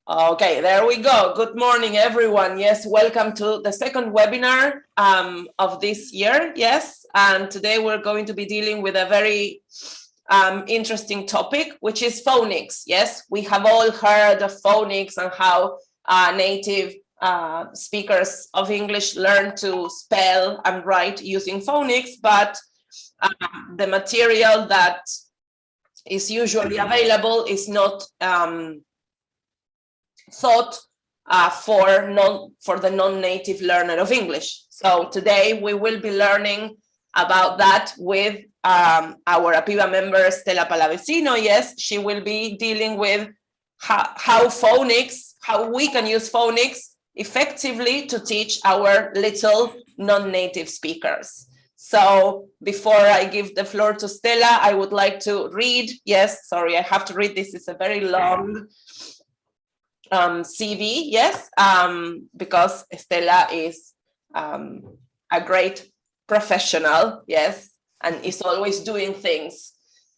Okay, there we go. Good morning, everyone. Yes, welcome to the second webinar of this year. Yes, and today we're going to be dealing with a very interesting topic, which is phonics. Yes, we have all heard of phonics and how native speakers of English learn to spell and write using phonics, but the material that is usually available is not thought for the non-native learner of English. So today we will be learning about that with our APIVA member Stella Palavecino. Yes, she will be dealing with how we can use phonics effectively to teach our little non-native speakers. So before I give the floor to Stella, I would like to read. Yes, sorry, I have to read. This is a very long CV, yes, because Stella is a great professional, yes, and is always doing things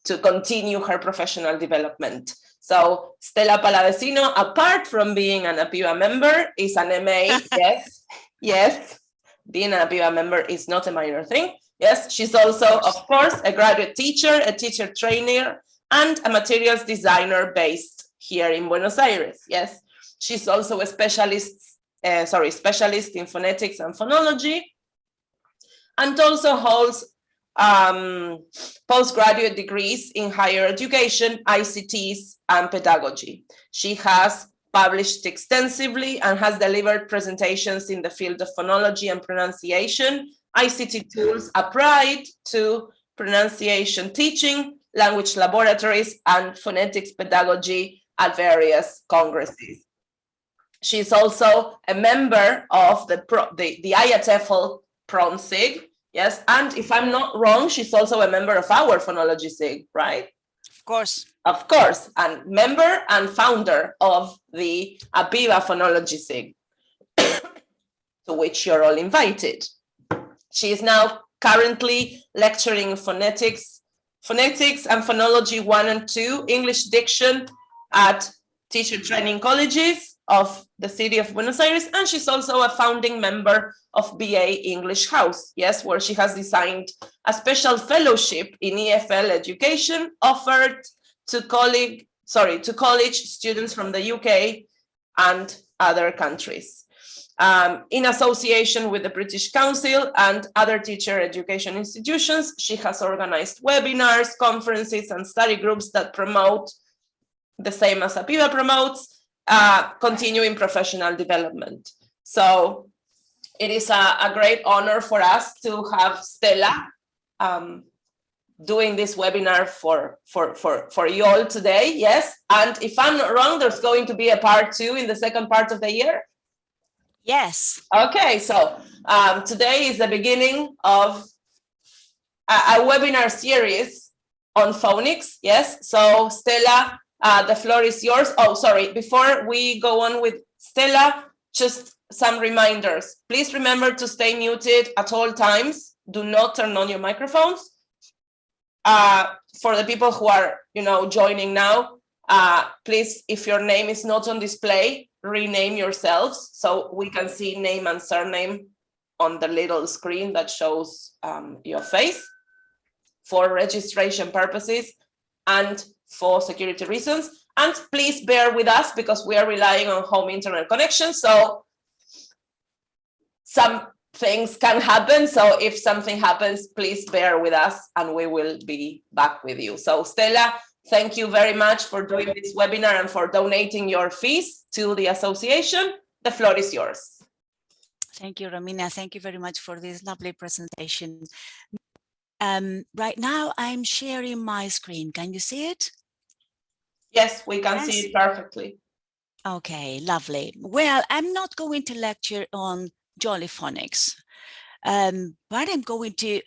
to continue her professional development. So Stella Palavecino, apart from being an APIVA member, is an MA, yes, being an APIVA member is not a minor thing. Yes, she's also, of course, a graduate teacher, a teacher trainer, and a materials designer based here in Buenos Aires. Yes, she's also a specialist in phonetics and phonology, and also holds postgraduate degrees in higher education, ICTs, and pedagogy. She has published extensively and has delivered presentations in the field of phonology and pronunciation, ICT tools applied to pronunciation teaching, language laboratories, and phonetics pedagogy at various congresses. She's also a member of the EFL Phonics, yes, and if I'm not wrong, she's also a member of our phonology SIG, right? Of course. Of course, and member and founder of the APIVA Phonology SIG, to which you're all invited. She is now currently lecturing phonetics and phonology 1 and 2, English diction at teacher training colleges of the city of Buenos Aires, and she's also a founding member of BA English House, yes, where she has designed a special fellowship in EFL education offered to college students from the UK and other countries. In association with the British Council and other teacher education institutions, she has organized webinars, conferences, and study groups that promote the same as APIVA promotes, continuing professional development. So it is a great honor for us to have Stella doing this webinar for you all today, yes? And if I'm not wrong, there's going to be a part 2 in the second part of the year? Yes. Okay, so today is the beginning of a webinar series on phonics, yes? So Stella, the floor is yours. Oh, sorry, before we go on with Stella, just some reminders. Please remember to stay muted at all times. Do not turn on your microphones. For the people who are, joining now, please, if your name is not on display, rename yourselves so we can see name and surname on the little screen that shows your face for registration purposes and for security reasons. And please bear with us because we are relying on home internet connection. So some things can happen. So if something happens, please bear with us and we will be back with you. So Stella, thank you very much for doing this webinar and for donating your fees to the association. The floor is yours. Thank you, Romina. Thank you very much for this lovely presentation. Right now, I'm sharing my screen. Can you see it? Yes, we can see it perfectly. Okay, lovely. Well, I'm not going to lecture on Jolly Phonics, but I'm going to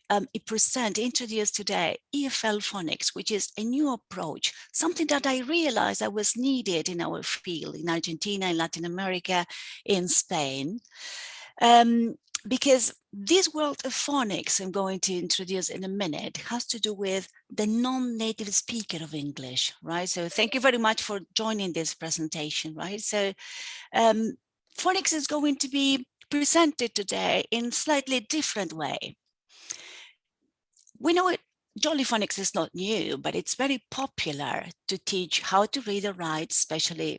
introduce today EFL Phonics, which is a new approach, something that I realized I was needed in our field in Argentina, in Latin America, in Spain. Because this world of phonics I'm going to introduce in a minute has to do with the non-native speaker of English, right? So thank you very much for joining this presentation, right? So phonics is going to be presented today in slightly different way. We know it, Jolly Phonics is not new, but it's very popular to teach how to read and write, especially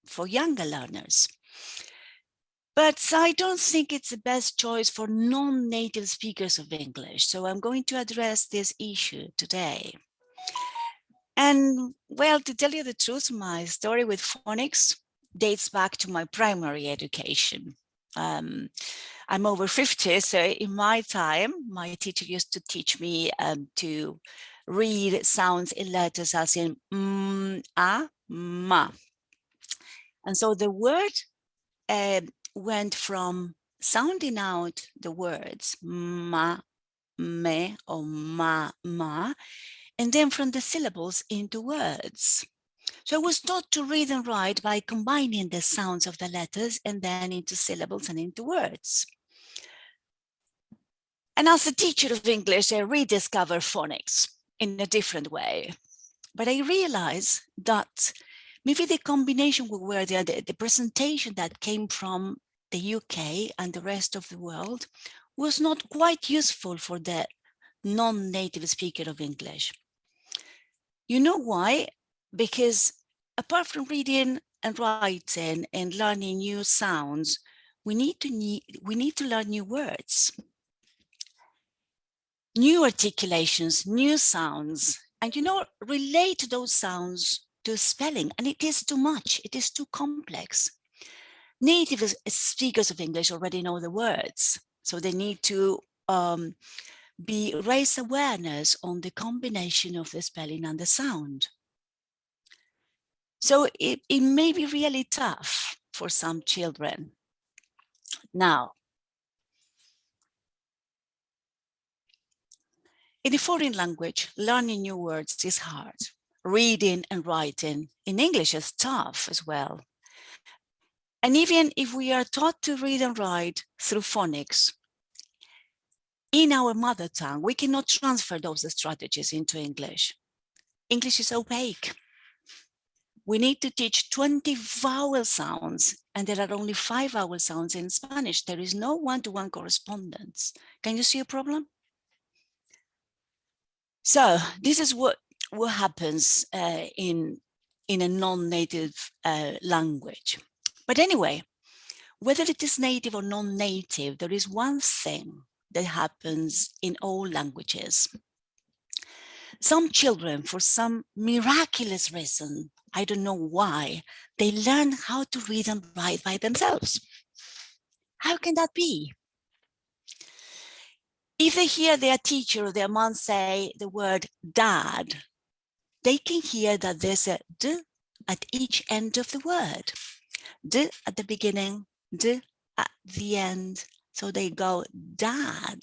for younger learners. But I don't think it's the best choice for non-native speakers of English. So I'm going to address this issue today. And well, to tell you the truth, my story with phonics dates back to my primary education. I'm over 50, so in my time, my teacher used to teach me to read sounds in letters as in a, ma. And so the word went from sounding out the words ma, me, or ma, and then from the syllables into words. So it was taught to read and write by combining the sounds of the letters and then into syllables and into words. And as a teacher of English, I rediscovered phonics in a different way. But I realized that maybe the combination where the presentation that came from the UK and the rest of the world was not quite useful for the non-native speaker of English. You know why? Because apart from reading and writing and learning new sounds, we need to learn new words, new articulations, new sounds, and relate those sounds to spelling. And it is too much, it is too complex. Native speakers of English already know the words, so they need to raise awareness on the combination of the spelling and the sound. So it may be really tough for some children. Now, in a foreign language, learning new words is hard. Reading and writing in English is tough as well. And even if we are taught to read and write through phonics, in our mother tongue, we cannot transfer those strategies into English. English is opaque. We need to teach 20 vowel sounds, and there are only 5 vowel sounds in Spanish. There is no one-to-one correspondence. Can you see a problem? So this is what happens in a non-native language. But anyway, whether it is native or non-native, there is one thing that happens in all languages. Some children, for some miraculous reason, I don't know why, they learn how to read and write by themselves. How can that be? If they hear their teacher or their mom say the word dad, they can hear that there's a d at each end of the word. D at the beginning, d at the end. So they go dad.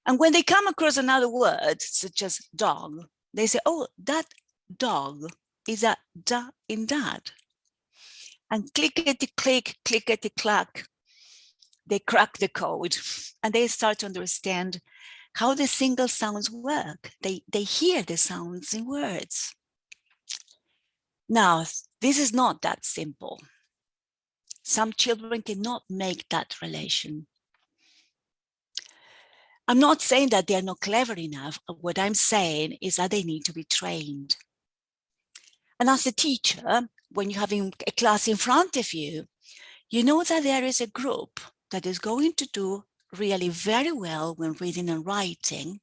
And when they come across another word, such as dog, they say, oh, that dog is a da in dad. And clickety-click, clickety-clack, they crack the code and they start to understand how the single sounds work. They hear the sounds in words. Now, this is not that simple. Some children cannot make that relation. I'm not saying that they're not clever enough. What I'm saying is that they need to be trained. And as a teacher, when you're having a class in front of you, you know that there is a group that is going to do really very well when reading and writing.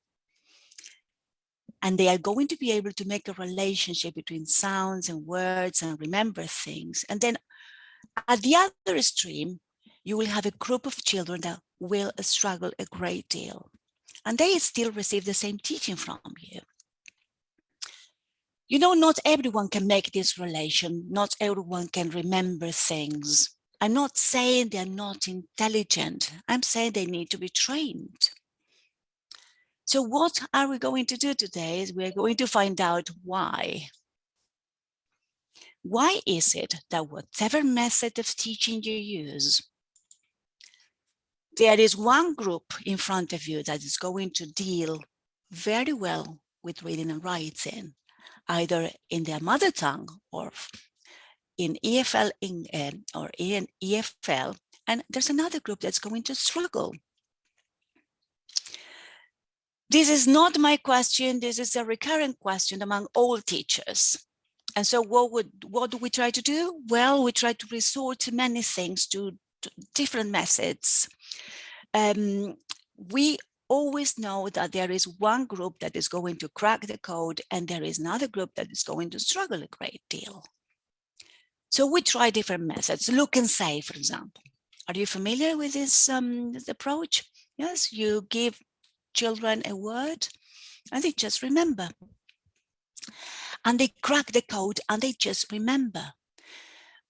And they are going to be able to make a relationship between sounds and words and remember things. And then at the other extreme, you will have a group of children that will struggle a great deal. And they still receive the same teaching from you. You know, not everyone can make this relation. Not everyone can remember things. I'm not saying they're not intelligent. I'm saying they need to be trained. So what are we going to do today is we're going to find out why. Why is it that whatever method of teaching you use, there is one group in front of you that is going to deal very well with reading and writing, either in their mother tongue or in EFL or in EFL, and there's another group that's going to struggle. This is not my question. This is a recurrent question among all teachers. And so what do we try to do? Well, we try to resort to many things, to different methods. We always know that there is one group that is going to crack the code and there is another group that is going to struggle a great deal. So we try different methods. Look and say, for example. Are you familiar with this approach? Yes, you give children a word and they just remember. And they crack the code and they just remember.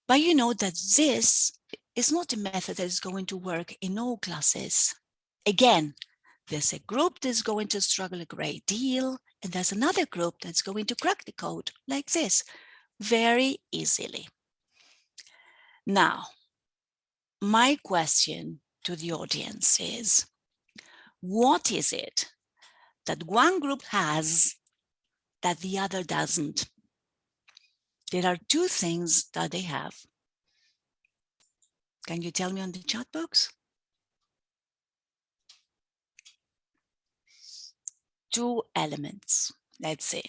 But you know that this is not a method that is going to work in all classes. Again, there's a group that's going to struggle a great deal, and there's another group that's going to crack the code like this very easily. Now, my question to the audience is, what is it that one group has that the other doesn't? There are two things that they have. Can you tell me on the chat box? Two elements, let's see.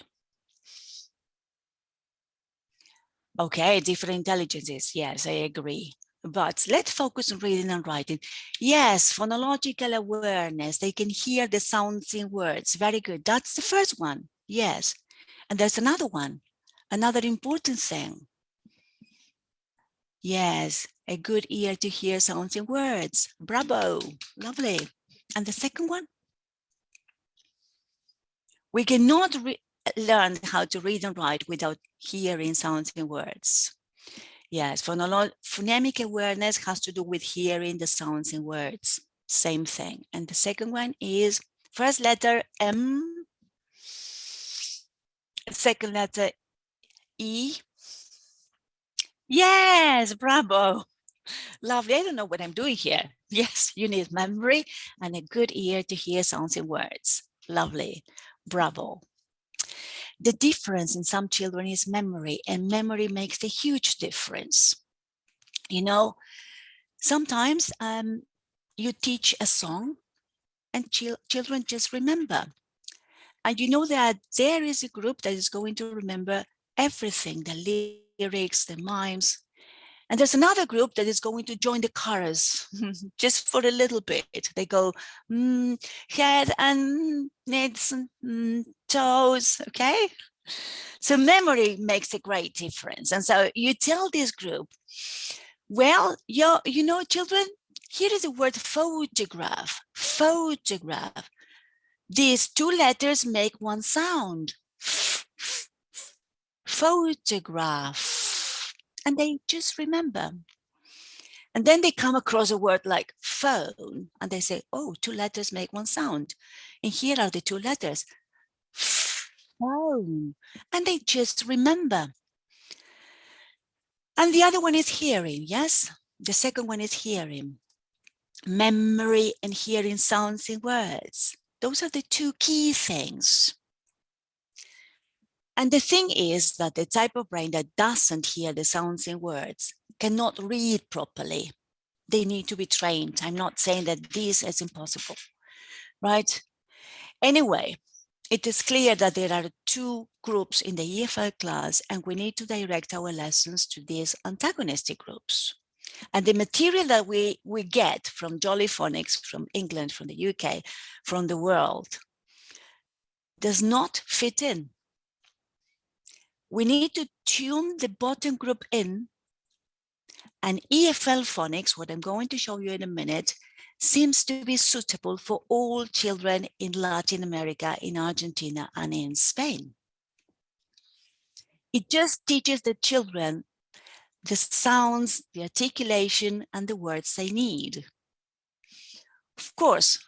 Okay, different intelligences. Yes, I agree. But let's focus on reading and writing. Yes, phonological awareness. They can hear the sounds in words. Very good. That's the first one. Yes. And there's another one, another important thing. Yes, a good ear to hear sounds in words. Bravo. Lovely. And the second one? We cannot learn how to read and write without hearing sounds in words. Yes, phonemic awareness has to do with hearing the sounds in words. Same thing. And the second one is first letter M, second letter E. Yes, bravo. Lovely. I don't know what I'm doing here. Yes, you need memory and a good ear to hear sounds in words. Lovely. Bravo. The difference in some children is memory, and memory makes a huge difference. You know, sometimes you teach a song and children just remember. And you know that there is a group that is going to remember everything, the lyrics, the mimes. And there's another group that is going to join the chorus just for a little bit. They go, head and knees and toes, okay? So memory makes a great difference. And so you tell this group, well, you know, children, here is the word photograph, photograph. These two letters make one sound, photograph. And they just remember. And then they come across a word like phone and they say, oh, two letters make one sound. And here are the two letters, phone. And they just remember. And the other one is hearing, yes? The second one is hearing. Memory and hearing sounds in words. Those are the two key things. And the thing is that the type of brain that doesn't hear the sounds in words cannot read properly. They need to be trained. I'm not saying that this is impossible, right? Anyway, it is clear that there are two groups in the EFL class, and we need to direct our lessons to these antagonistic groups. And the material that we get from Jolly Phonics, from England, from the UK, from the world, does not fit in. We need to tune the bottom group in, and EFL Phonics, what I'm going to show you in a minute, seems to be suitable for all children in Latin America, in Argentina, and in Spain. It just teaches the children the sounds, the articulation, and the words they need. Of course,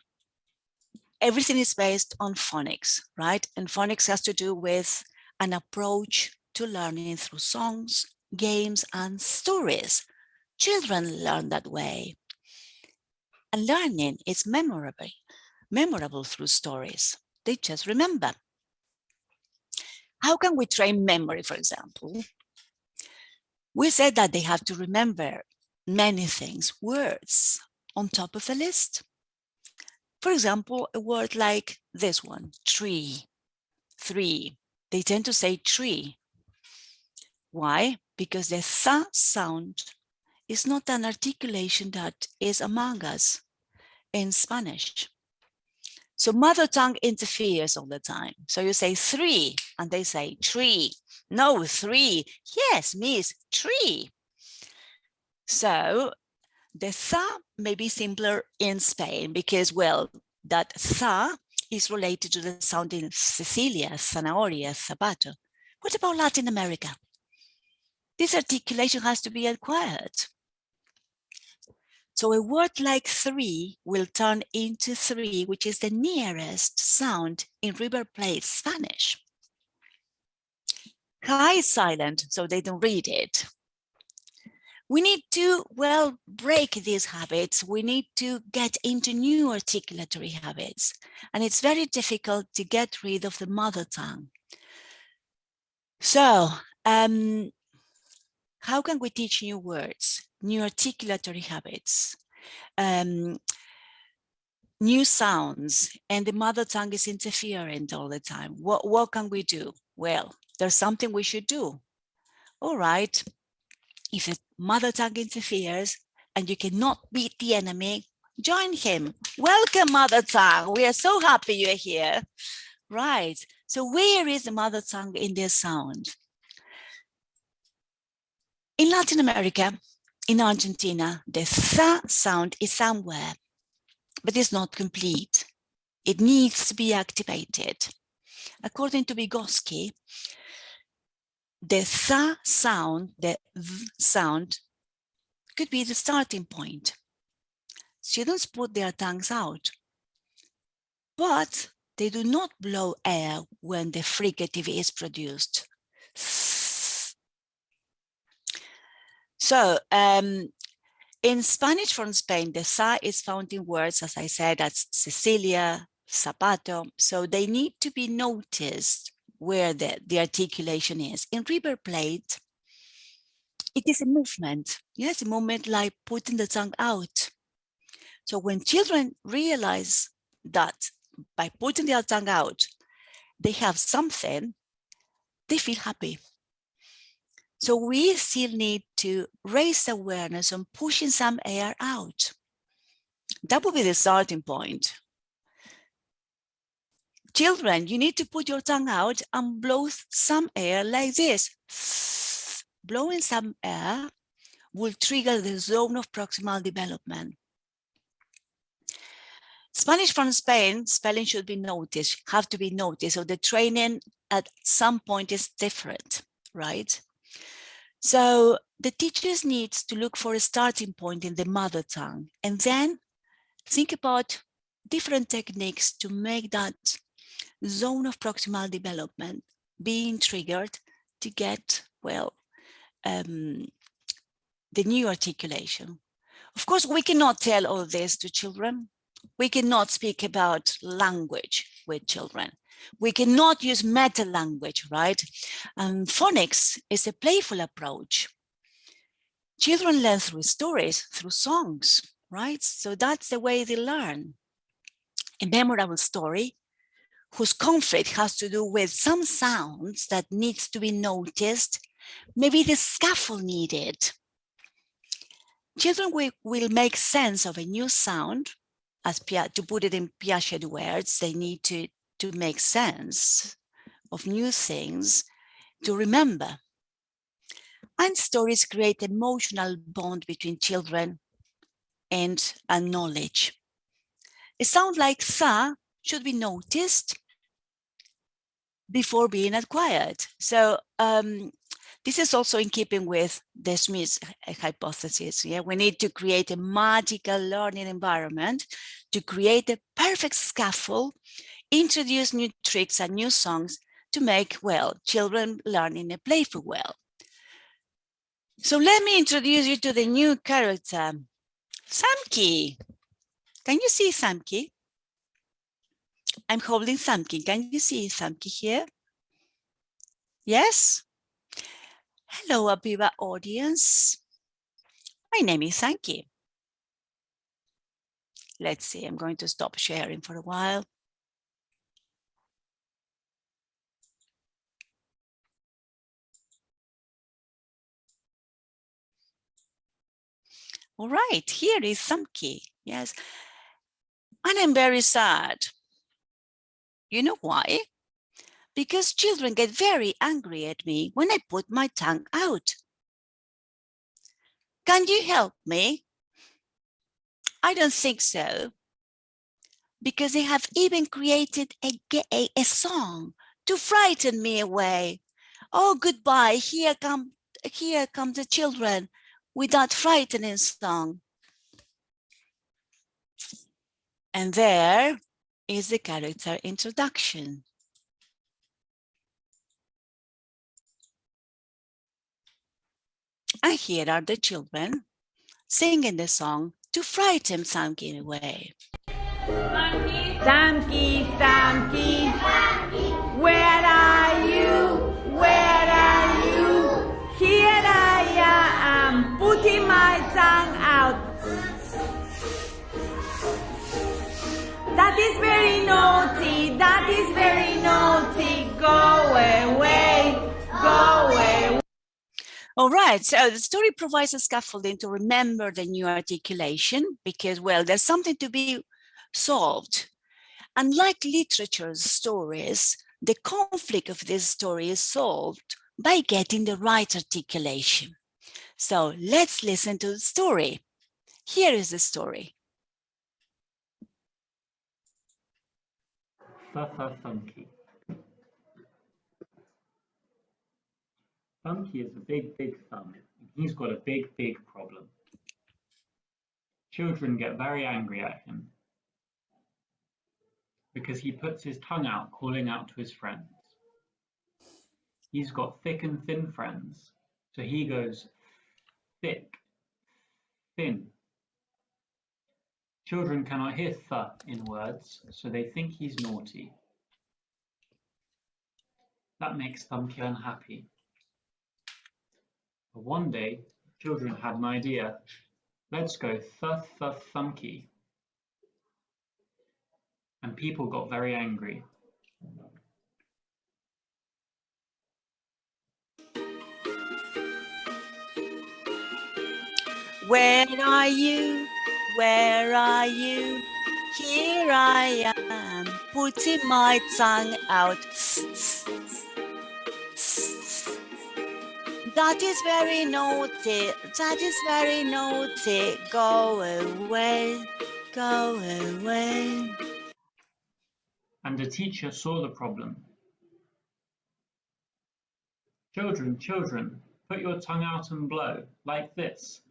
everything is based on phonics, right? And phonics has to do with an approach to learning through songs, games, and stories. Children learn that way. And learning is memorable through stories. They just remember. How can we train memory, for example? We said that they have to remember many things, words on top of the list. For example, a word like this one, tree, three. They tend to say tree. Why? Because the th sound is not an articulation that is among us in Spanish. So mother tongue interferes all the time. So you say three and they say tree. No, three. Yes, miss, tree. So the th may be simpler in Spain because, well, that th is related to the sound in Cecilia, zanahoria, zapato. What about Latin America? This articulation has to be acquired. So a word like three will turn into three, which is the nearest sound in River Plate Spanish. Hi is silent, so they don't read it. We need to, well, break these habits. We need to get into new articulatory habits. And it's very difficult to get rid of the mother tongue. So, how can we teach new words, new articulatory habits, new sounds, and the mother tongue is interfering all the time? What can we do? Well, there's something we should do. All right, if the mother tongue interferes and you cannot beat the enemy, join him. Welcome, mother tongue. We are so happy you're here. Right, so where is the mother tongue in this sound? In Latin America, in Argentina, the th sound is somewhere, but it's not complete. It needs to be activated. According to Vygotsky, the th sound, the v sound, could be the starting point. Students put their tongues out, but they do not blow air when the fricative is produced. So, in Spanish from Spain, the sa is found in words, as I said, that's Cecilia, zapato. So they need to be noticed where the articulation is. In River Plate, it is a movement. Yes, a movement like putting the tongue out. So when children realize that by putting their tongue out, they have something, they feel happy. So we still need to raise awareness on pushing some air out. That would be the starting point. Children, you need to put your tongue out and blow some air like this. Blowing some air will trigger the zone of proximal development. Spanish from Spain, spelling should be noticed, have to be noticed. So the training at some point is different, right? So the teachers need to look for a starting point in the mother tongue and then think about different techniques to make that zone of proximal development being triggered to get, well, the new articulation. Of course, we cannot tell all this to children. We cannot speak about language with children. We cannot use meta language, right? Phonics is a playful approach. Children learn through stories, through songs, right? So that's the way they learn. A memorable story whose conflict has to do with some sounds that needs to be noticed, maybe the scaffold needed. Children will make sense of a new sound, as to put it in Piaget words, they need to make sense of new things to remember. And stories create emotional bond between children and knowledge. A sound like sa should be noticed before being acquired. So this is also in keeping with the Smith's hypothesis. Yeah, we need to create a magical learning environment to create a perfect scaffold, introduce new tricks and new songs to make, well, children learn in a playful way. So let me introduce you to the new character, Samki. Can you see Samki? I'm holding Samki. Can you see Samki here? Yes? Hello, Abiba audience. My name is Samki. Let's see, I'm going to stop sharing for a while. All right, here is Samki. Yes. And I'm very sad. You know why? Because children get very angry at me when I put my tongue out. Can you help me? I don't think so. Because they have even created a song to frighten me away. Oh, goodbye, here come the children with that frightening song. And there is the character introduction. And here are the children singing the song to frighten Samki away. Samki, Samki, where are you? Where are you? Here I am, putting my tongue out. That is very naughty, that is very naughty. Go away, go away. All right, so the story provides a scaffolding to remember the new articulation because, well, there's something to be solved. Unlike literature's stories, the conflict of this story is solved by getting the right articulation. So let's listen to the story. Here is the story. Funky. Funky is a big, big thumb, and he's got a big, big problem. Children get very angry at him because he puts his tongue out calling out to his friends. He's got thick and thin friends, so he goes thick, thin. Children cannot hear th in words, so they think he's naughty. That makes Thumpy unhappy. But one day, children had an idea. Let's go thumpy. And people got very angry. Where are you? Where are you? Here I am, putting my tongue out. That is very naughty. That is very naughty. Go away. Go away. And the teacher saw the problem. Children, children, put your tongue out and blow, like this.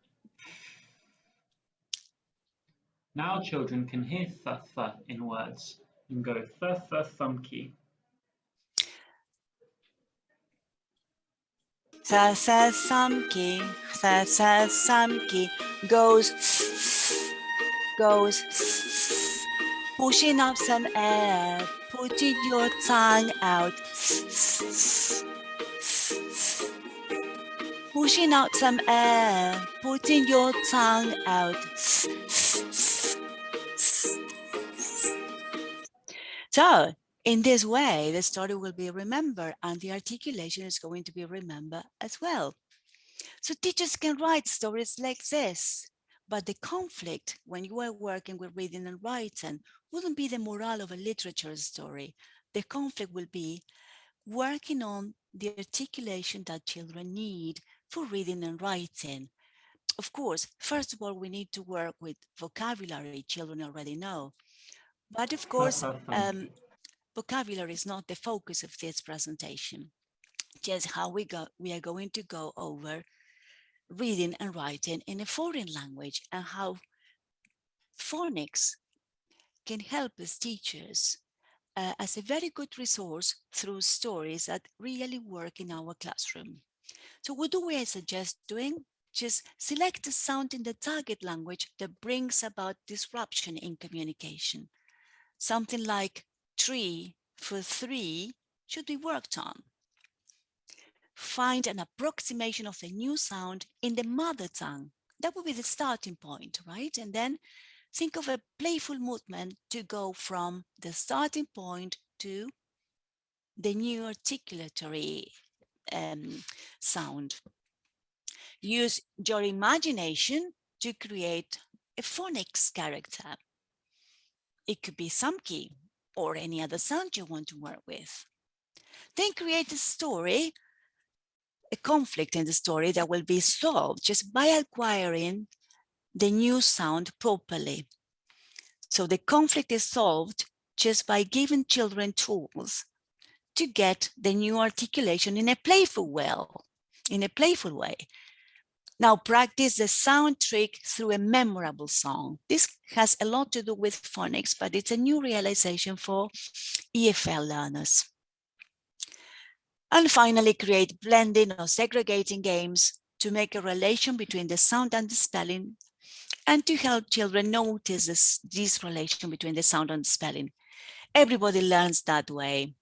Now children can hear th in words and go thumpy. Samki goes, pushing up some air, putting your tongue out. Pushing out some air, putting your tongue out. So, in this way, the story will be remembered and the articulation is going to be remembered as well. So teachers can write stories like this, but the conflict when you are working with reading and writing wouldn't be the morale of a literature story. The conflict will be working on the articulation that children need for reading and writing. Of course, first of all, we need to work with vocabulary children already know. But of course, vocabulary is not the focus of this presentation. Just how we are going to go over reading and writing in a foreign language and how phonics can help us teachers as a very good resource through stories that really work in our classroom. So what do we suggest doing? just select a sound in the target language that brings about disruption in communication. Something like tree for three should be worked on. Find an approximation of the new sound in the mother tongue. That would be the starting point, right? And then think of a playful movement to go from the starting point to the new articulatory sound. Use your imagination to create a phonics character. It could be some key or any other sound you want to work with. Then create a story, a conflict in the story that will be solved just by acquiring the new sound properly. So the conflict is solved just by giving children tools to get the new articulation in a playful way. Now practice the sound trick through a memorable song. This has a lot to do with phonics, but it's a new realization for EFL learners. And finally, create blending or segregating games to make a relation between the sound and the spelling, and to help children notice this relation between the sound and the spelling. Everybody learns that way.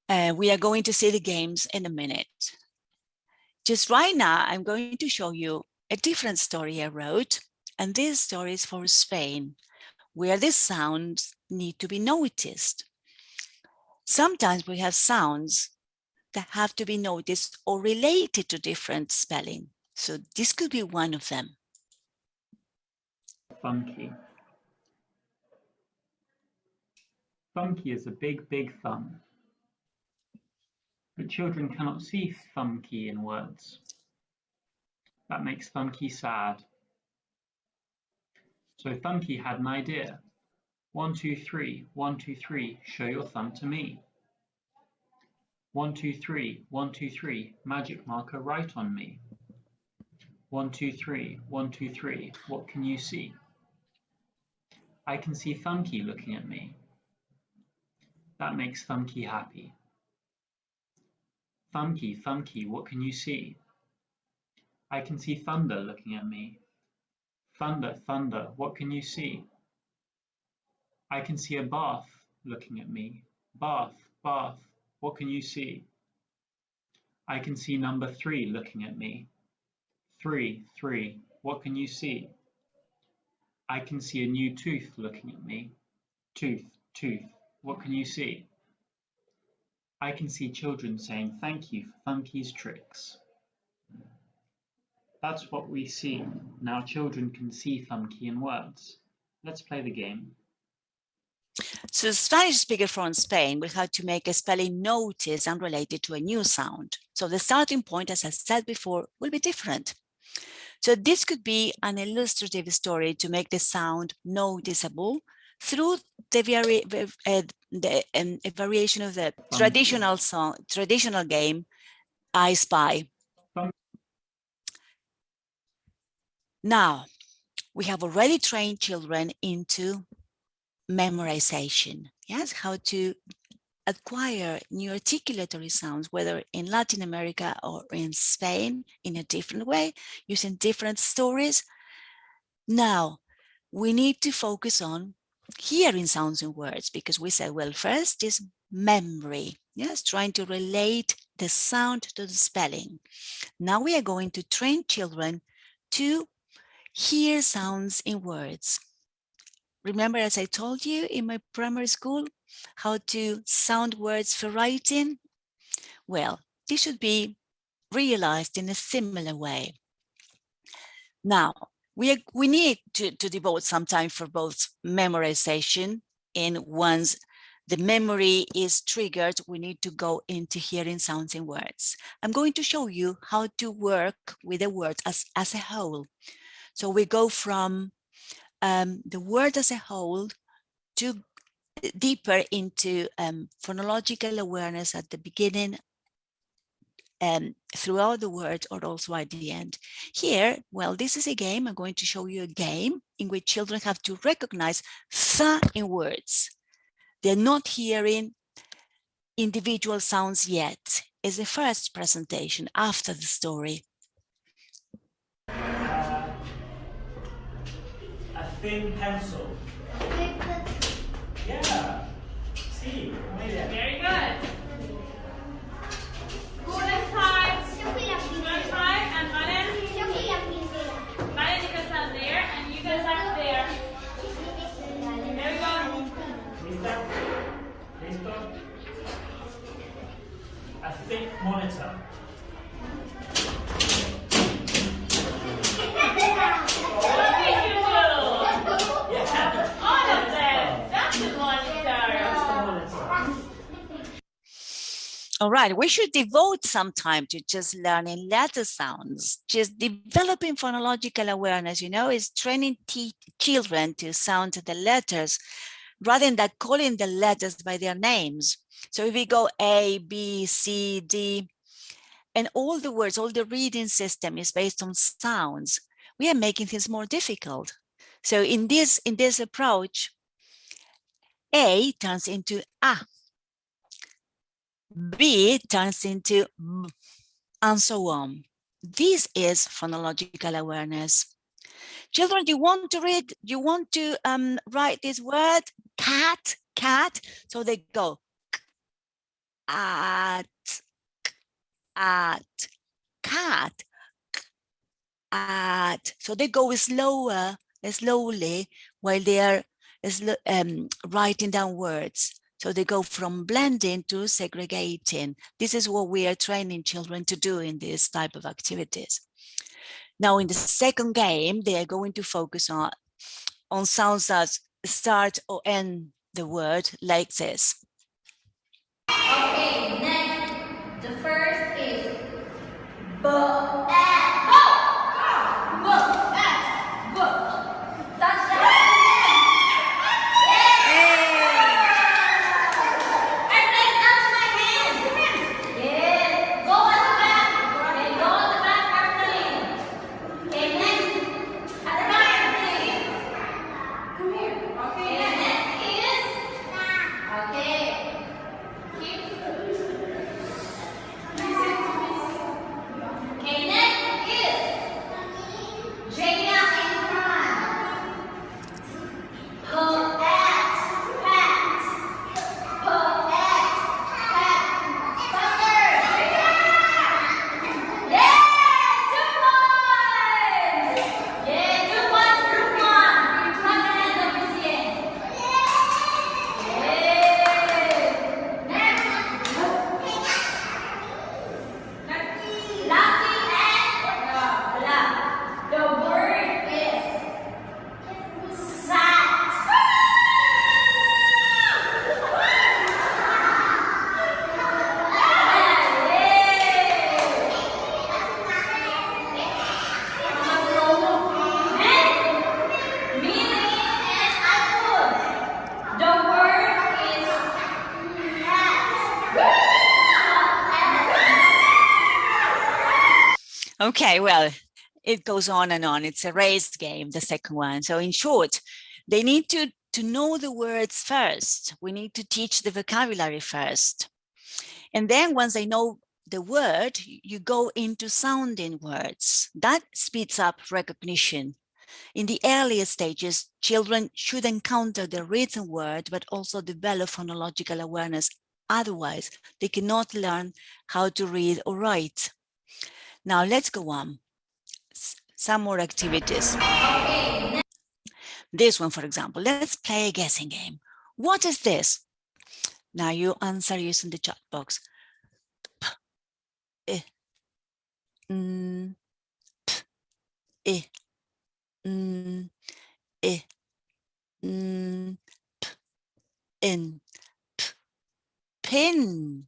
We are going to see the games in a minute. Just right now, I'm going to show you a different story I wrote, and this story is for Spain, where the sounds need to be noticed. Sometimes we have sounds that have to be noticed or related to different spelling. So this could be one of them. Funky. Funky is a big, big thumb. But children cannot see funky in words. That makes Funky sad. So Funky had an idea. 1, 2, 3, 1, 2, 3, show your thumb to me. 1, 2, 3, 1, 2, 3, magic marker write on me. 1, 2, 3, 1, 2, 3, what can you see? I can see Funky looking at me. That makes Funky happy. Funky, Funky, what can you see? I can see Thunder looking at me. Thunder, Thunder, what can you see? I can see a bath looking at me. Bath, Bath, what can you see? I can see number 3 looking at me. 3, 3, what can you see? I can see a new tooth looking at me. Tooth, Tooth, what can you see? I can see children saying thank you for Funky's tricks. That's what we see. Now children can see Funky in words. Let's play the game. So the Spanish speaker from Spain will have to make a spelling notice unrelated to a new sound. So the starting point, as I said before, will be different. So this could be an illustrative story to make the sound noticeable through the variation of the traditional game, I Spy. Now, we have already trained children into memorization, yes, how to acquire new articulatory sounds, whether in Latin America or in Spain, in a different way, using different stories. Now, we need to focus on hearing sounds in words, because we said, well, first is memory, yes, trying to relate the sound to the spelling. Now we are going to train children to hear sounds in words. Remember, as I told you in my primary school, how to sound words for writing? Well, this should be realized in a similar way. Now, we need to devote some time for both memorization, and once the memory is triggered, we need to go into hearing sounds in words. I'm going to show you how to work with a word as a whole. So we go from the word as a whole to deeper into phonological awareness at the beginning and throughout the word, or also at the end. Here, well, this is a game. I'm going to show you a game in which children have to recognize th in words. They're not hearing individual sounds yet. It's the first presentation after the story. thin pencil. Yeah. See, muy bien. Very good. Good time. Good time. And Valen, Valen, you guys are there, and you guys are there. There we go. ¿Lista? ¿Listo? A thick monitor. What did you do? Yeah. All of them. That's the monitor. That's the monitor. All right, we should devote some time to just learning letter sounds. Just developing phonological awareness, you know, is training children to sound the letters rather than calling the letters by their names. So if we go A, B, C, D, and all the words, all the reading system is based on sounds, we are making things more difficult. So in this approach, A turns into A, B turns into B, and so on. This is phonological awareness. Children, you want to read, you want to write this word, cat, cat. So they go at, cat, at. So they go slower, slowly, while they are writing down words. So they go from blending to segregating. This is what we are training children to do in this type of activities. Now, in the second game, they are going to focus on sounds that start or end the word like this. Okay, next. The first is B. Okay, well, it goes on and on. It's a race game, the second one. So in short, they need to know the words first. We need to teach the vocabulary first. And then once they know the word, you go into sounding words. That speeds up recognition. In the earlier stages, children should encounter the written word, but also develop phonological awareness. Otherwise, they cannot learn how to read or write. Now let's go on. Some more activities. This one, for example, let's play a guessing game. What is this? Now you answer using the chat box. P, P, P, in, pin.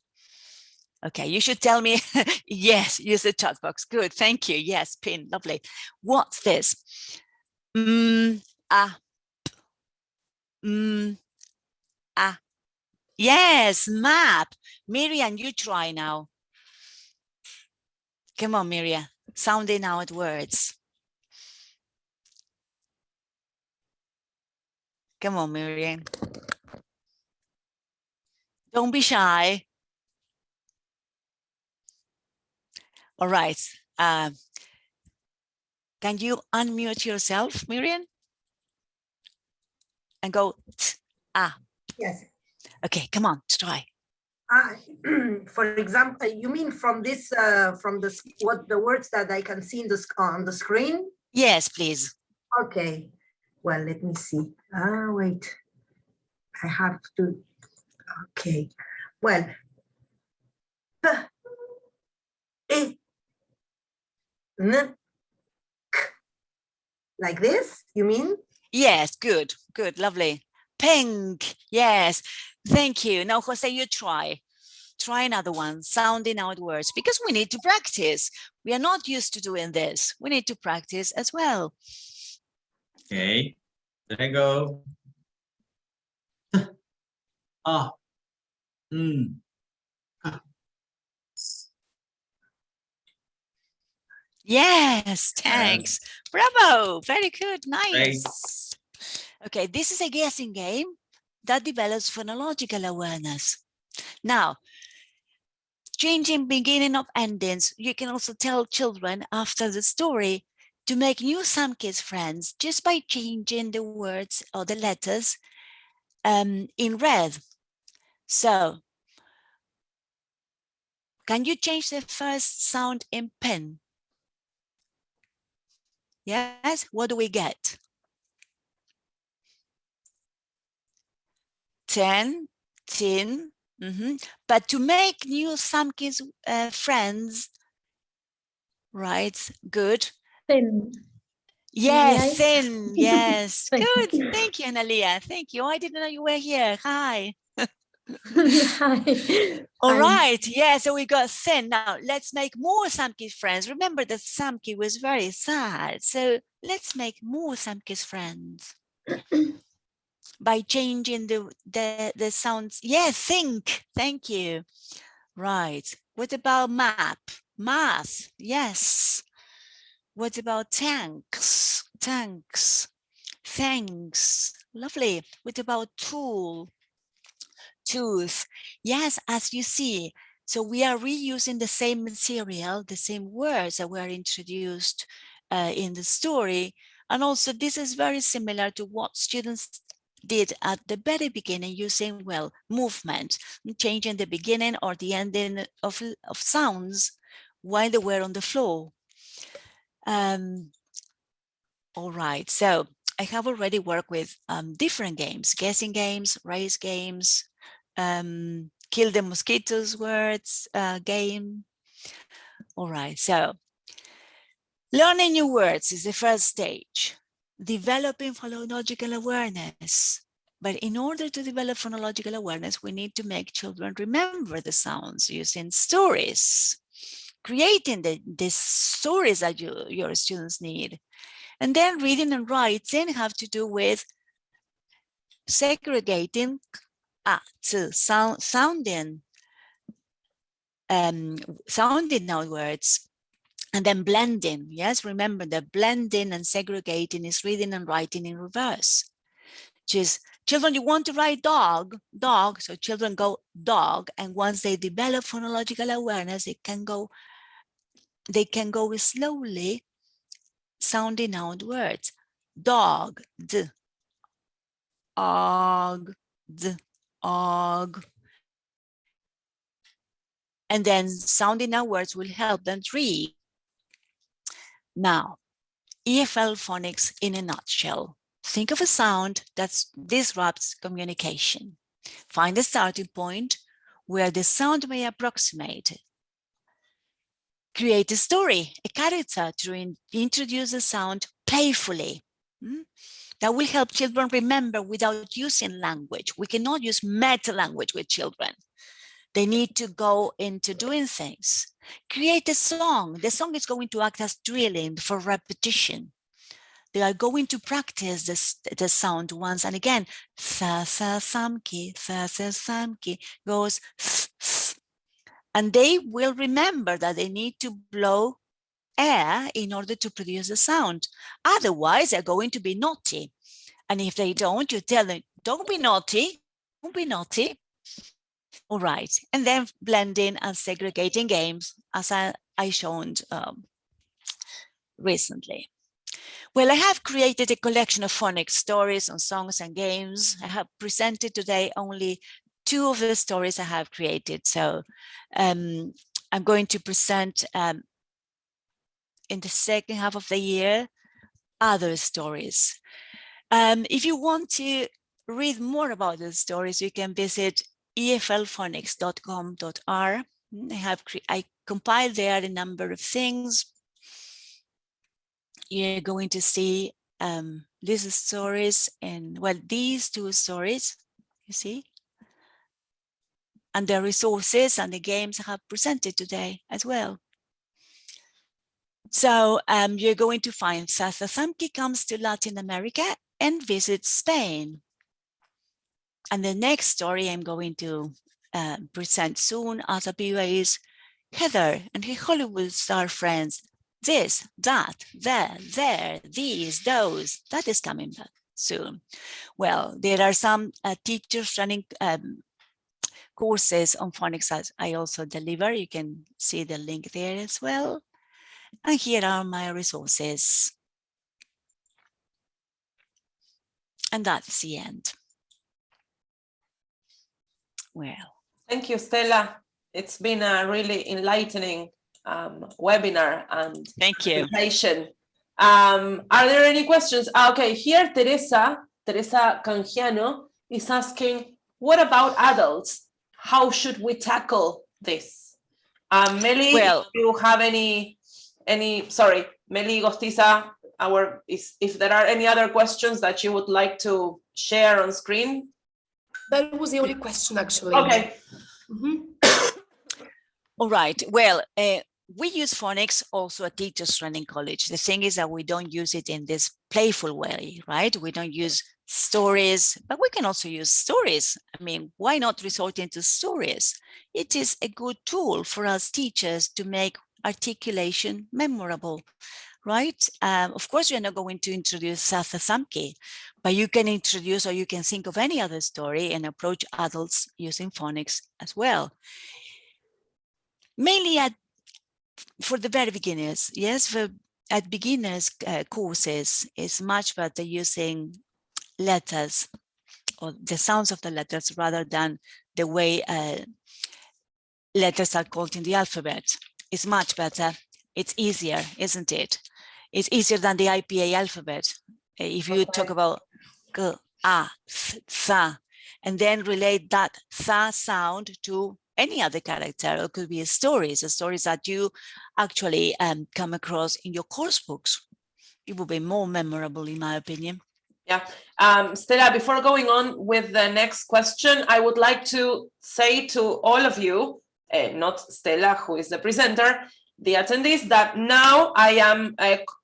Okay, you should tell me, yes, use the chat box. Good, thank you. Yes, pin, lovely. What's this? Yes, map. Miriam, you try now. Come on, Miriam, sounding out words. Come on, Miriam. Don't be shy. All right. Can you unmute yourself, Miriam? and go t, ah. Yes. Okay, come on, try. For example, you mean from this, from the what the words that I can see in the on the screen? Yes, please. Okay. Well, let me see. Wait. I have to. Okay. Well. P, I, N, K. Like this, you mean? Yes, good, good, lovely. Pink, yes, thank you. Now, Jose, you try. Try another one, sounding out words, because we need to practice. We are not used to doing this. We need to practice as well. Okay, there I go. Ah, Yes, thanks. Bravo, very good, nice. Great. Okay, this is a guessing game that develops phonological awareness. Now, changing beginning of endings, you can also tell children after the story to make new some kids friends just by changing the words or the letters in red. So, can you change the first sound in pen? Yes, what do we get? 10, 10. But to make new some kids friends, right? Good. Thin. Yes, Yes. thin. Yes. Thank Good. you. Thank you, Analia. Thank you. I didn't know you were here. Hi. Hi. All right. Yeah. So we got thin. Now let's make more Samki's friends. Remember that Samki was very sad. So let's make more Samki's friends by changing the sounds. Yeah. Think. Thank you. Right. What about map? Math. Yes. What about tanks? Tanks. Thanks. Lovely. What about tool? Tooth. Yes, as you see. So we are reusing the same material, the same words that were introduced in the story. And also this is very similar to what students did at the very beginning using, well, movement, changing the beginning or the ending of sounds while they were on the floor. All right, so I have already worked with different games, guessing games, race games, kill the mosquitoes words game. All right, so learning new words is the first stage. Developing phonological awareness. But in order to develop phonological awareness, we need to make children remember the sounds using stories, creating the stories that your students need. And then reading and writing have to do with segregating sounding out words, and then blending. Yes, remember that blending and segregating is reading and writing in reverse. Just children, you want to write dog, so children go dog, and once they develop phonological awareness, they can go slowly sounding out words. Dog, d, og, d, og. And then sounding out words will help them to read. Now, EFL phonics in a nutshell. Think of a sound that disrupts communication. Find a starting point where the sound may approximate. Create a story, a character to introduce the sound playfully. That will help children remember without using language. We cannot use meta language with children. They need to go into doing things. Create a song. The song is going to act as drilling for repetition. They are going to practice the sound once and again. Sa sa samki goes th, th. And they will remember that they need to blow air in order to produce a sound. Otherwise, they're going to be naughty. And if they don't, you tell them, don't be naughty, don't be naughty. All right, and then blending and segregating games, as I showed recently. Well, I have created a collection of phonics stories on songs and games. I have presented today only 2 of the stories I have created. So I'm going to present in the second half of the year other stories. If you want to read more about the stories, you can visit eflphonics.com.r. I compiled there a number of things. You're going to see these stories and, well, these 2 stories, you see, and the resources and the games I have presented today as well. So you're going to find Sasasamki comes to Latin America and visits Spain. And the next story I'm going to present soon as a viewer is Heather and her Hollywood star friends. This, that, there, these, those, that is coming back soon. Well, there are some teachers running courses on phonics that I also deliver. You can see the link there as well. And here are my resources. And that's the end. Well. Thank you, Stella. It's been a really enlightening webinar and thank you. presentation. Are there any questions? Okay, here Teresa Canjiano is asking, what about adults? How should we tackle this? Meli, well, if you have any, sorry, Meli Gostiza, if there are any other questions that you would like to share on screen. That was the only question, actually. Okay. All right. Well, we use phonics also at Teachers Training College. The thing is that we don't use it in this playful way, right? We don't use stories, but we can also use stories. I mean, why not resort into stories? It is a good tool for us teachers to make articulation memorable, right? Of course, you're not going to introduce Sasasamki, but you can introduce, or you can think of any other story and approach adults using phonics as well. Mainly for the very beginners, yes, at beginners courses, it's much better using letters or the sounds of the letters rather than the way letters are called in the alphabet. It's much better. It's easier, isn't it? It's easier than the IPA alphabet. If you talk about g, a, th, tha, and then relate that tha sound to any other character, it could be stories that you actually come across in your course books. It will be more memorable, in my opinion. Yeah. Stella, before going on with the next question, I would like to say to all of you, not Stella, who is the presenter, the attendees, that now I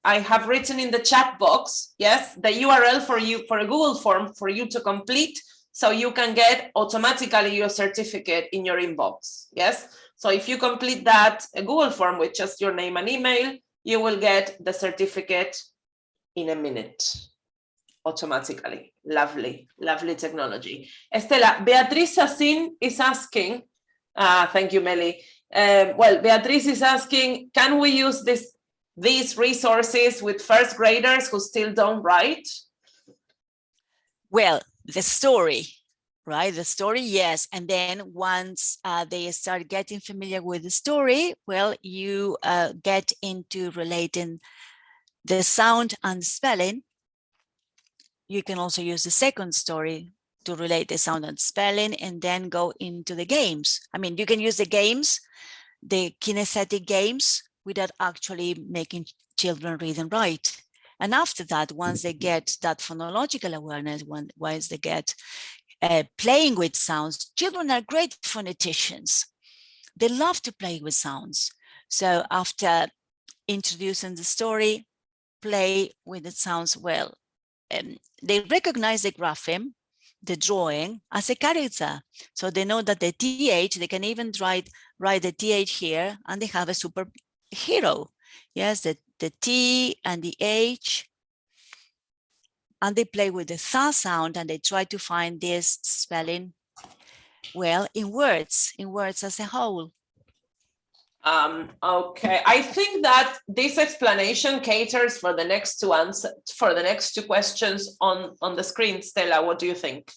have written in the chat box, yes, the URL for you, for a Google form for you to complete, so you can get automatically your certificate in your inbox, yes? So if you complete that Google form with just your name and email, you will get the certificate in a minute, automatically. Lovely, lovely technology. Estela, Beatriz Sassin is asking, thank you, Meli. Well, Beatriz is asking, can we use these resources with first graders who still don't write? Well, the story, right? The story, yes. And then once they start getting familiar with the story, well, you get into relating the sound and spelling. You can also use the second story to relate the sound and spelling and then go into the games. I mean, you can use the games, the kinesthetic games, without actually making children read and write. And after that, once they get that phonological awareness, once they get playing with sounds, children are great phoneticians. They love to play with sounds. So after introducing the story, play with the sounds well. They recognize the grapheme, the drawing, as a character. So they know that the TH, they can even write the TH here, and they have a superhero. Yes, the T and the H. And they play with the tha sound, and they try to find this spelling, well, in words as a whole. Okay, I think that this explanation caters for the next two questions on the screen. Stella, what do you think?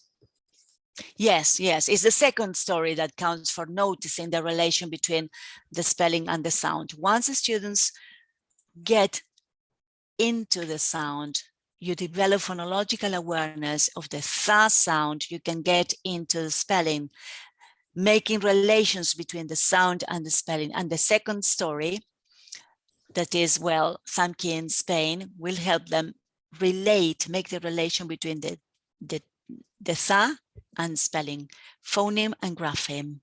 Yes, yes, it's the second story that counts for noticing the relation between the spelling and the sound. Once the students get into the sound, you develop phonological awareness of the th sound, you can get into the spelling, making relations between the sound and the spelling. And the second story, that is, well, Samke in Spain, will help them relate, make the relation between the th and spelling, phoneme and grapheme.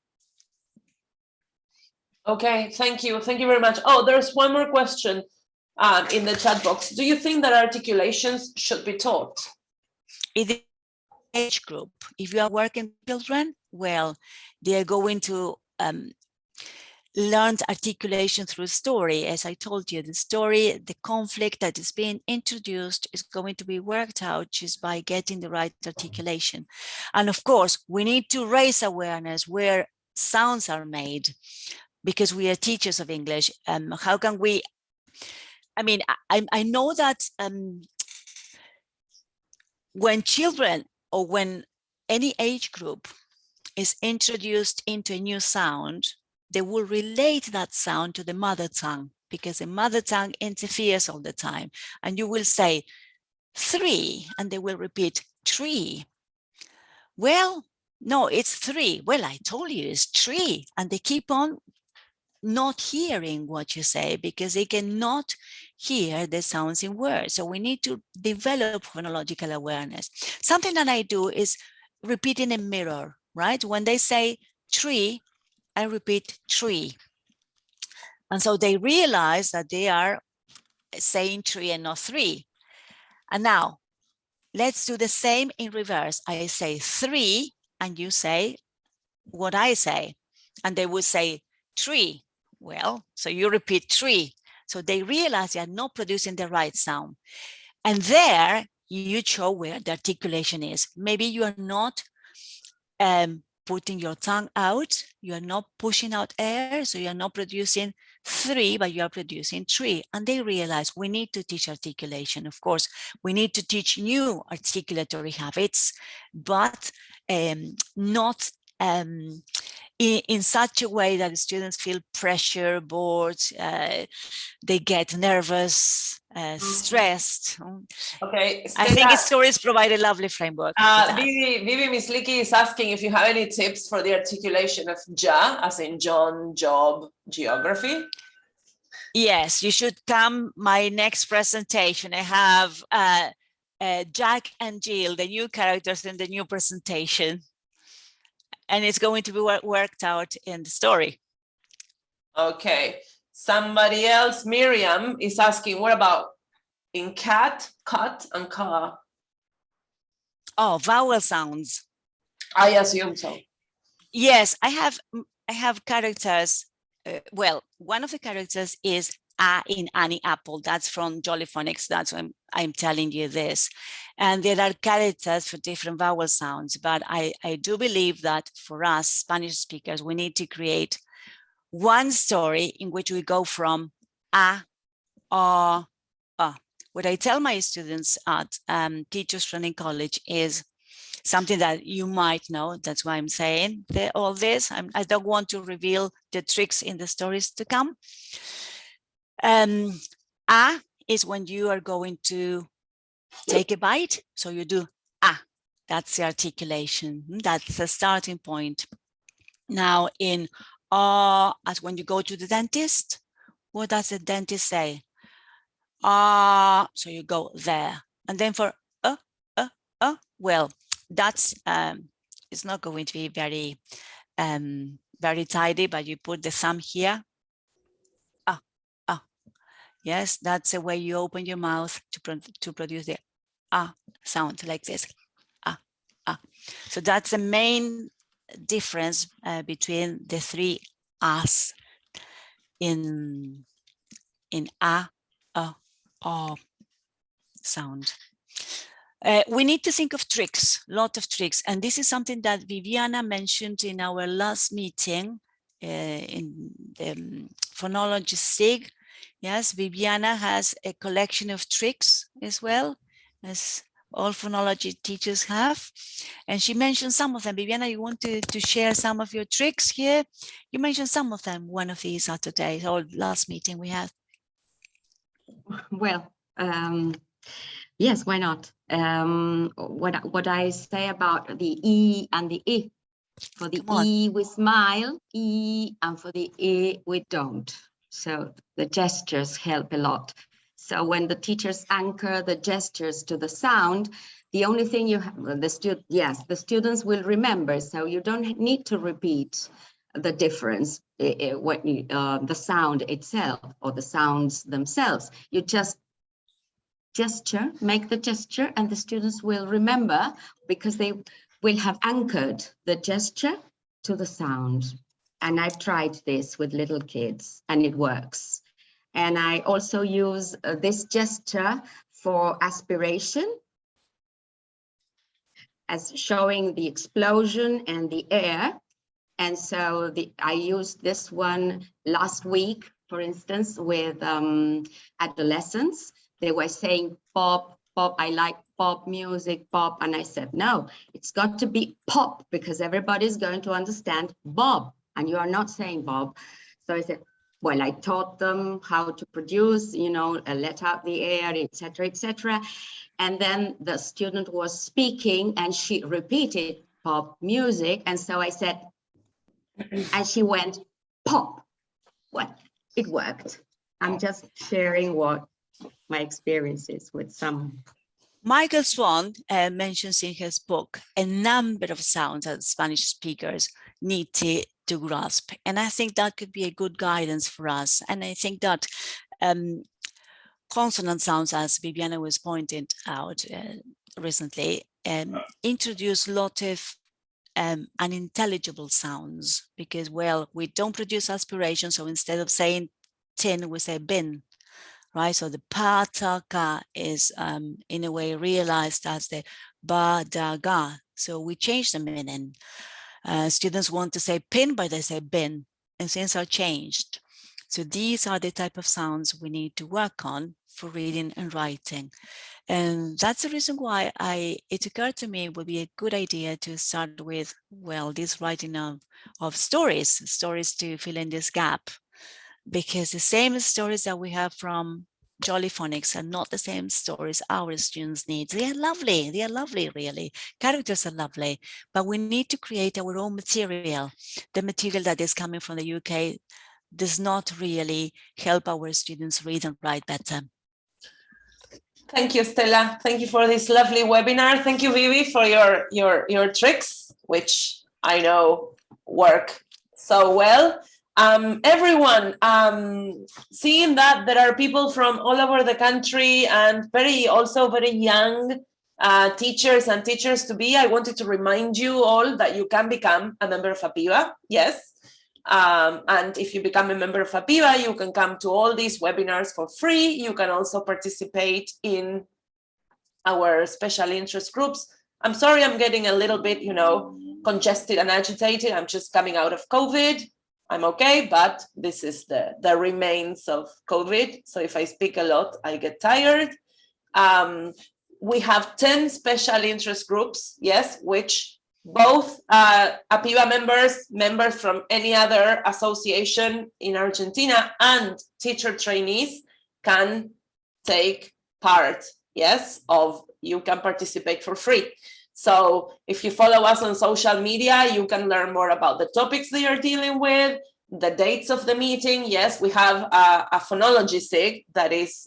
Okay, thank you. Thank you very much. Oh, there's one more question in the chat box. Do you think that articulations should be taught? In the age group, if you are working with children, well, they are going to learn articulation through story. As I told you, the story, the conflict that is being introduced is going to be worked out just by getting the right articulation. And of course, we need to raise awareness where sounds are made, because we are teachers of English. How can we, I mean, I know that when children or when any age group is introduced into a new sound, they will relate that sound to the mother tongue, because the mother tongue interferes all the time. And you will say 3, and they will repeat tree. Well, no, it's 3. Well, I told you it's tree. And they keep on not hearing what you say because they cannot hear the sounds in words. So we need to develop phonological awareness. Something that I do is repeating a mirror, right? When they say tree, I repeat tree. And so they realize that they are saying tree and not 3. And now let's do the same in reverse. I say 3 and you say what I say, and they will say tree. Well, so you repeat tree. So they realize they are not producing the right sound. And there you show where the articulation is. Maybe you are not putting your tongue out, you are not pushing out air, so you are not producing 3, but you are producing tree. And they realize we need to teach articulation. Of course, we need to teach new articulatory habits, but not in such a way that the students feel pressure, bored, they get nervous, stressed. Okay, I think stories provide a lovely framework. Vivi Misliki is asking if you have any tips for the articulation of ja, as in John, job, geography. Yes, you should come my next presentation. I have Jack and Jill, the new characters in the new presentation. And it's going to be worked out in the story. Okay, somebody else, Miriam, is asking, what about in cat, cut, and car? Oh, vowel sounds. I assume so. Yes, I have characters. Well, one of the characters is A in Annie Apple. That's from Jolly Phonics. That's why I'm telling you this. And there are characters for different vowel sounds. But I do believe that for us Spanish speakers, we need to create one story in which we go from A, A. What I tell my students at Teachers Training College is something that you might know. That's why I'm saying all this. I don't want to reveal the tricks in the stories to come. A is when you are going to take a bite. So you do A. That's the articulation. That's the starting point. Now in as when you go to the dentist, what does the dentist say? So you go there. And then for well, that's it's not going to be very very tidy, but you put the thumb here. Yes, that's the way you open your mouth to produce the sound like this. So that's the main difference between the 3 A's in sound. We need to think of tricks, lot of tricks. And this is something that Viviana mentioned in our last meeting in the phonology SIG. Yes, Viviana has a collection of tricks as well, as all phonology teachers have. And she mentioned some of them. Viviana, you want to share some of your tricks here? You mentioned some of them one of these Saturdays or last meeting we had. Well, yes, why not? What I say about the E and the I. For the E, we smile, E, and for the I, we don't. So the gestures help a lot. So when the teachers anchor the gestures to the sound, the only thing you have, the students will remember. So you don't need to repeat the difference, the sound itself or the sounds themselves. You just gesture, make the gesture, and the students will remember because they will have anchored the gesture to the sound. And I've tried this with little kids and it works. And I also use this gesture for aspiration, as showing the explosion and the air. And so I used this one last week, for instance, with adolescents. They were saying pop, pop, I like pop music, pop. And I said, no, it's got to be pop because everybody's going to understand Bob and you are not saying Bob. So I said, well, I taught them how to produce, let out the air, etc., etc. And then the student was speaking and she repeated pop music. And so I said, and she went pop. Well, it worked. I'm just sharing what my experiences with some. Michael Swan mentions in his book a number of sounds that Spanish speakers need to grasp. And I think that could be a good guidance for us. And I think that consonant sounds, as Viviana was pointed out recently, introduce a lot of unintelligible sounds because, well, we don't produce aspiration. So instead of saying tin, we say bin. Right, so the pa ta ka is in a way realized as the ba da ga. So we change the meaning. Students want to say pin, but they say bin, and things are changed. So these are the type of sounds we need to work on for reading and writing. And that's the reason why it occurred to me it would be a good idea to start with, well, this writing of stories to fill in this gap. Because the same stories that we have from Jolly Phonics are not the same stories our students need. They are lovely, really. Characters are lovely, but we need to create our own material. The material that is coming from the UK does not really help our students read and write better. Thank you, Stella. Thank you for this lovely webinar. Thank you, Vivi, for your tricks, which I know work so well. Everyone, seeing that there are people from all over the country and also very young teachers and teachers to be, I wanted to remind you all that you can become a member of APIVA, yes. And if you become a member of APIVA, you can come to all these webinars for free. You can also participate in our special interest groups. I'm sorry, I'm getting a little bit, congested and agitated. I'm just coming out of COVID. I'm okay, but this is the remains of COVID. So if I speak a lot, I get tired. We have 10 special interest groups, yes, which both APIVA members from any other association in Argentina and teacher trainees can take part, yes, you can participate for free. So if you follow us on social media, you can learn more about the topics they are dealing with, the dates of the meeting. Yes, we have a phonology SIG that is,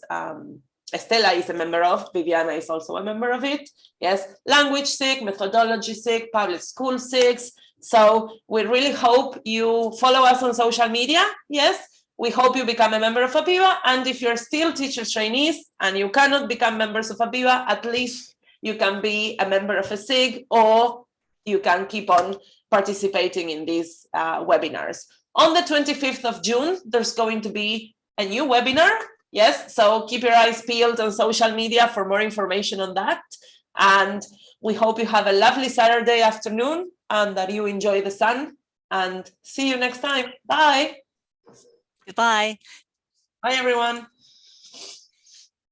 Stella is a member of, Viviana is also a member of it. Yes, language SIG, methodology SIG, public school SIGs. So we really hope you follow us on social media. Yes, we hope you become a member of APIVA. And if you're still teacher trainees and you cannot become members of APIVA, at least you can be a member of a SIG, or you can keep on participating in these webinars. On the 25th of June, there's going to be a new webinar. Yes, so keep your eyes peeled on social media for more information on that. And we hope you have a lovely Saturday afternoon and that you enjoy the sun and see you next time. Bye. Goodbye. Bye, everyone.